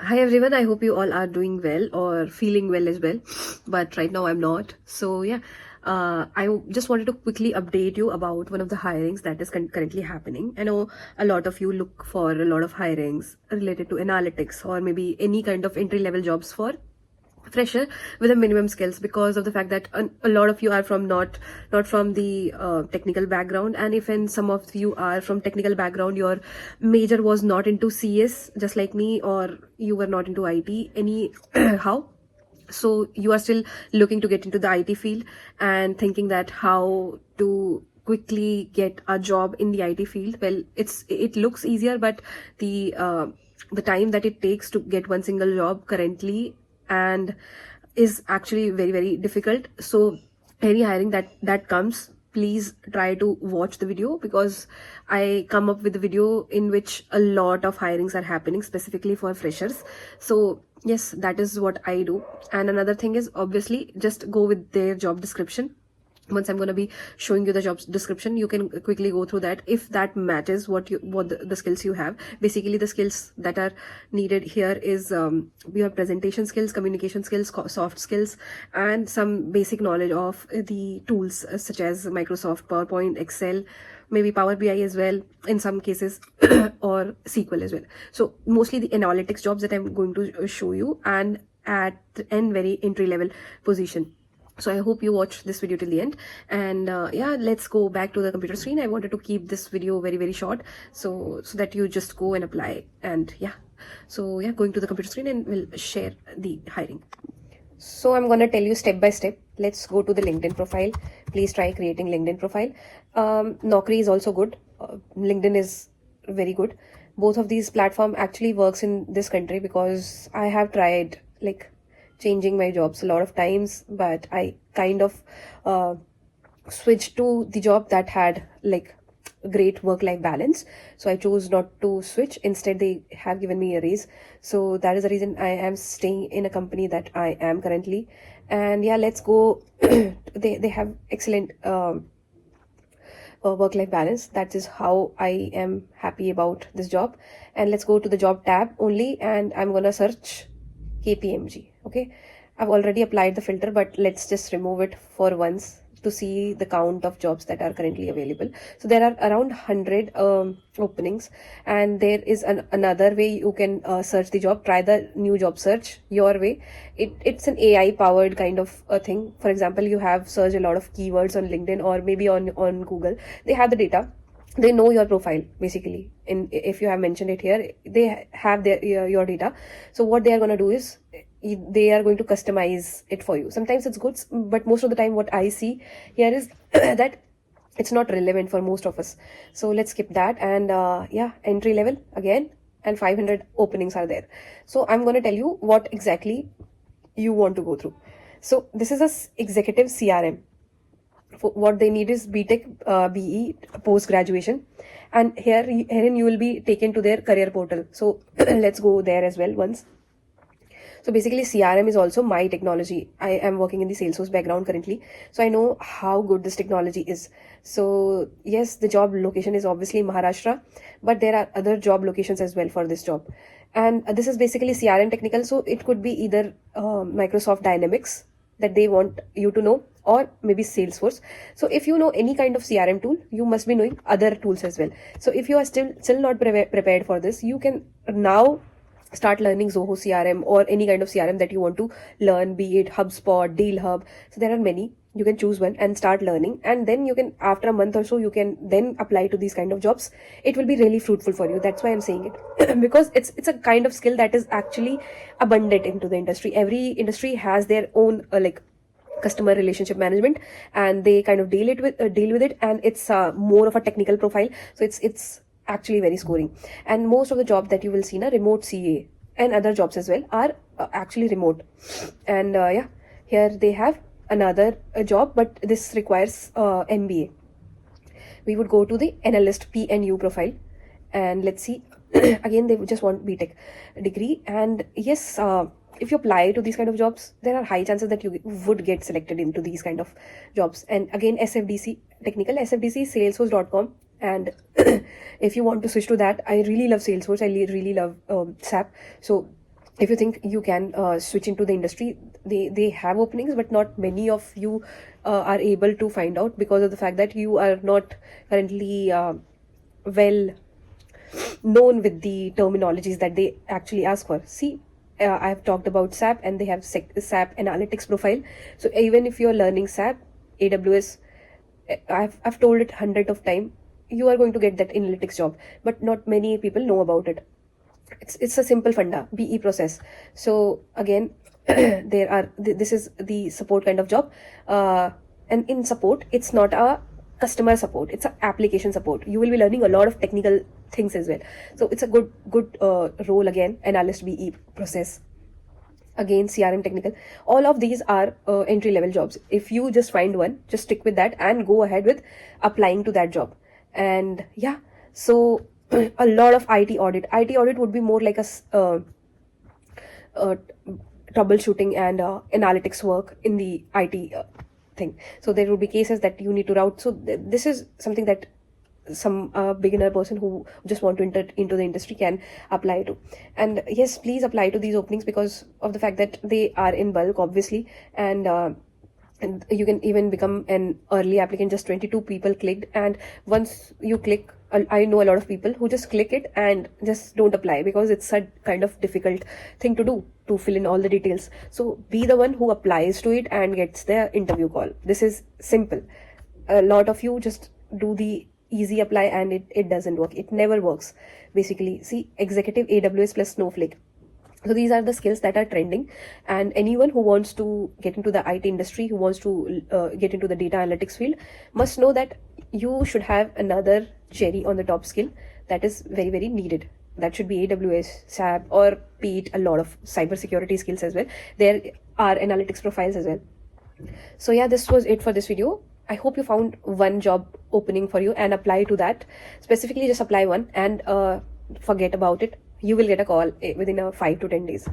Hi everyone, I hope you all are doing well or feeling well as well, but right now I'm not. So yeah, I just wanted to quickly update you about one of the hirings that is currently happening. I know a lot of you look for a lot of hirings related to analytics or maybe any kind of entry level jobs for fresher with a minimum skills, because of the fact that a lot of you are from not from the technical background, and even some of you are from technical background, your major was not into CS just like me, or you were not into IT any how. So you are still looking to get into the IT field and thinking that how to quickly get a job in the IT field. Well, it looks easier, but the time that it takes to get one single job currently and is actually very very difficult. So any hiring that comes, please try to watch the video, because I come up with a video in which a lot of hirings are happening specifically for freshers. So yes, that is what I do. And another thing is, obviously, just go with their job description. Once I'm going to be showing you the job description, you can quickly go through that. If that matches what the skills you have, basically the skills that are needed here is we have presentation skills, communication skills, soft skills, and some basic knowledge of the tools such as Microsoft, PowerPoint, Excel, maybe Power BI as well in some cases, or SQL as well. So mostly the analytics jobs that I'm going to show you, and at the end, very entry level position. So I hope you watch this video till the end. And yeah, let's go back to the computer screen. I wanted to keep this video very very short, so that you just go and apply. And yeah, so yeah, going to the computer screen and we'll share the hiring. So I'm going to tell you step by step. Let's go to the LinkedIn profile. Please try creating LinkedIn profile. Naukri is also good. LinkedIn is very good. Both of these platform actually works in this country, because I have tried like changing my jobs a lot of times, but I kind of switched to the job that had like great work-life balance. So I chose not to switch. Instead, they have given me a raise. So that is the reason I am staying in a company that I am currently. And yeah, let's go. They have excellent work-life balance. That is how I am happy about this job. And let's go to the job tab only, and I'm gonna search KPMG. Okay, I've already applied the filter, but let's just remove it for once to see the count of jobs that are currently available. So there are around 100 openings, and there is another way you can search the job. Try the new job search your way. It's an AI powered kind of a thing. For example, you have searched a lot of keywords on LinkedIn or maybe on Google. They have the data, they know your profile basically. If you have mentioned it here, they have your data. So what they are going to do is they are going to customize it for you. Sometimes it's good, but most of the time what I see here is that it's not relevant for most of us. So let's skip that. And yeah, entry level again, and 500 openings are there. So I'm going to tell you what exactly you want to go through. So this is a executive CRM. What they need is BTech, BE, post graduation, and herein you will be taken to their career portal. So let's go there as well once. So basically CRM is also my technology. I am working in the Salesforce background currently, so I know how good this technology is. So yes, the job location is obviously Maharashtra, but there are other job locations as well for this job. And this is basically CRM technical, so it could be either Microsoft Dynamics that they want you to know, or maybe Salesforce. So if you know any kind of CRM tool, you must be knowing other tools as well. So if you are still not prepared for this, you can now start learning Zoho CRM or any kind of CRM that you want to learn, be it HubSpot, Deal Hub. So there are many. You can choose one and start learning, and then you can, after a month or so, you can then apply to these kind of jobs. It will be really fruitful for you. That's why I'm saying it because it's a kind of skill that is actually abundant into the industry. Every industry has their own like customer relationship management, and they kind of deal with it, and it's more of a technical profile. So it's actually very scoring. And most of the job that you will see na, remote CA and other jobs as well, are actually remote. And yeah, here they have another job, but this requires MBA. We would go to the analyst PNU profile, and let's see. Again, they would just want BTech degree. And yes, if you apply to these kind of jobs, there are high chances that you would get selected into these kind of jobs. And again, SFDC technical, SFDC salesforce.com. And if you want to switch to that, I really love Salesforce, I really love SAP. So if you think you can switch into the industry, they have openings, but not many of you are able to find out, because of the fact that you are not currently well known with the terminologies that they actually ask for. See, I've talked about SAP, and they have SAP analytics profile. So even if you're learning SAP, AWS, I've told it hundred of time, you are going to get that analytics job, but not many people know about it. It's a simple funda, BE process. So again, this is the support kind of job, and in support, it's not a customer support, it's a application support. You will be learning a lot of technical things as well. So it's a good role. Again, analyst, BE process, again CRM technical. All of these are entry level jobs. If you just find one, just stick with that and go ahead with applying to that job. And yeah, so a lot of IT audit would be more like uh, troubleshooting and analytics work in the IT thing. So there will be cases that you need to route. So this is something that some beginner person who just want to enter into the industry can apply to. And yes, please apply to these openings, because of the fact that they are in bulk, obviously. And you can even become an early applicant. Just 22 people clicked, and once you click, I know a lot of people who just click it and just don't apply, because it's a kind of difficult thing to do, to fill in all the details. So be the one who applies to it and gets the interview call. This is simple. A lot of you just do the easy apply, and it doesn't work. It never works, basically. See, executive, AWS plus Snowflake. So these are the skills that are trending, and anyone who wants to get into the IT industry, who wants to get into the data analytics field, must know that you should have another cherry on the top skill that is very, very needed. That should be AWS, SAP, or be it a lot of cybersecurity skills as well. There are analytics profiles as well. So yeah, this was it for this video. I hope you found one job opening for you and apply to that. Specifically, just apply one and forget about it. You will get a call within 5 to 10 days.